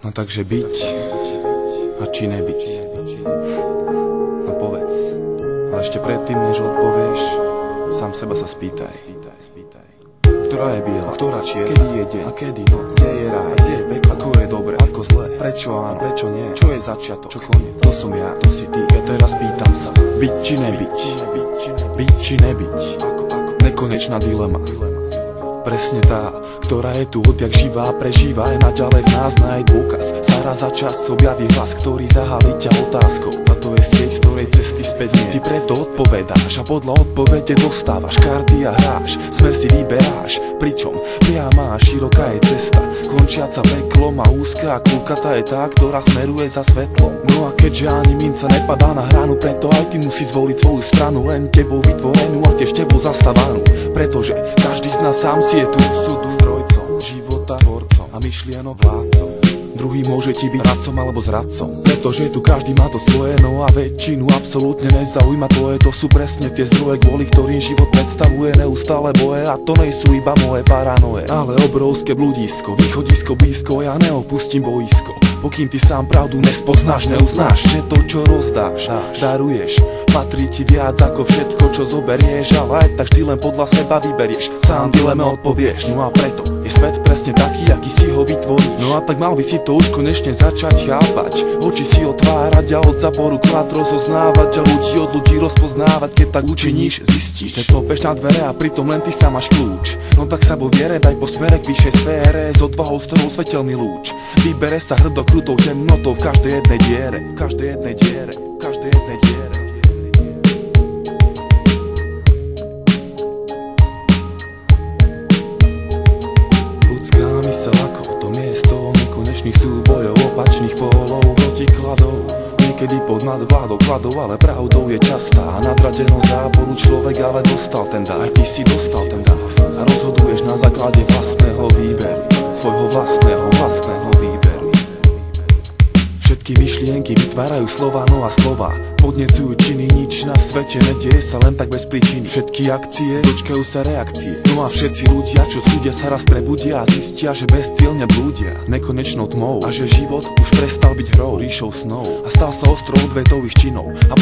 No takže byť a či nebyť. No povedz, ale ešte predtým, než odpovieš, sám seba sa spýtaj. Ktorá je biela, ktorá čierna, kedy je deň a kedy noc, kde je ráj, kde je peklo, ako je dobre, ako zle, prečo áno, prečo nie, čo je začiatok, čo koniec, to som ja, to si ty. Ja teraz pýtam sa, byť či nebyť, byť či nebyť, nekonečná dilema. Presne tá, ktorá je tu odjak živá, prežíva aj naďalej v nás nájsť dôkaz. Sa raz za čas objaví hlas, ktorý zahalí ťa otázkou. A to je sieť, z ktorej cesty späť nie. Ty preto odpovedáš a podľa odpovede dostávaš karty a hráš, smer si vyberáš. Pričom priama a široká je cesta, končiaca peklom a úzka a kľukatá je tá, ktorá smeruje za svetlom. No a keďže ani minca nepadá na hranu, preto aj ty musí zvoliť svoju stranu, len tebou vytvorenú a tiež tebou zastávanú. Pretože každý z nás sám si je tu súdu zdrojcom, života tvorcom a myšlienok vládcom. Druhý môže ti byť radcom alebo zradcom, pretože tu každý má to svoje, no a väčšinu absolútne nezaujíma tvoje. To sú presne tie zdroje, kvôli ktorým život predstavuje neustále boje. A to nejsú iba moje paranoje, ale obrovské bludisko, východisko blízko. Ja neopustím boisko, pokým ty sám pravdu nespoznáš, neuznáš, že to, čo rozdáš, daruješ, patrí ti viac ako všetko, čo zoberieš. Ale aj tak vždy len podľa seba vyberieš, sám dileme odpovieš. No a preto je svet presne taký, aký si ho vytvoríš. No a tak mal by si to už konečne začať chápať, oči si otvárať a od zaboru klad rozoznávať a ľudí od ľudí rozpoznávať. Keď tak učiníš, zistíš, že klopeš na dvere a pritom len ty sám máš kľúč. No tak sa vo viere daj po smere k vyššej sfére, s odvahou, s ktorou svetelný lúč vybere sa hrdo krutou temnotou v každej jednej diere, v každej jednej diere, v každej jednej diere. Ľudská myseľ ako to miesto nekonečných súbojov, opačných pólov, protikladov. Niekedy pod nadvládou kladov, ale pravdou je častá. Nadradenou záporu človek ale dostal ten dar. Aj ty si dostal ten dar a rozhoduješ na základe vlastného výberu, svojho vlastného výberu. Všetky myšlienky vytvárajú slova, no a slova podnecujú činy, nič na svete nedieje sa len tak bez príčiny. Všetky akcie dočkajú sa reakcie, no a všetci ľudia, čo súdia, sa raz prebudia a zistia, že bezcielne blúdia nekonečnou tmou a že život už prestal byť hrou, ríšou snov a stal sa ostrov odvetových činov a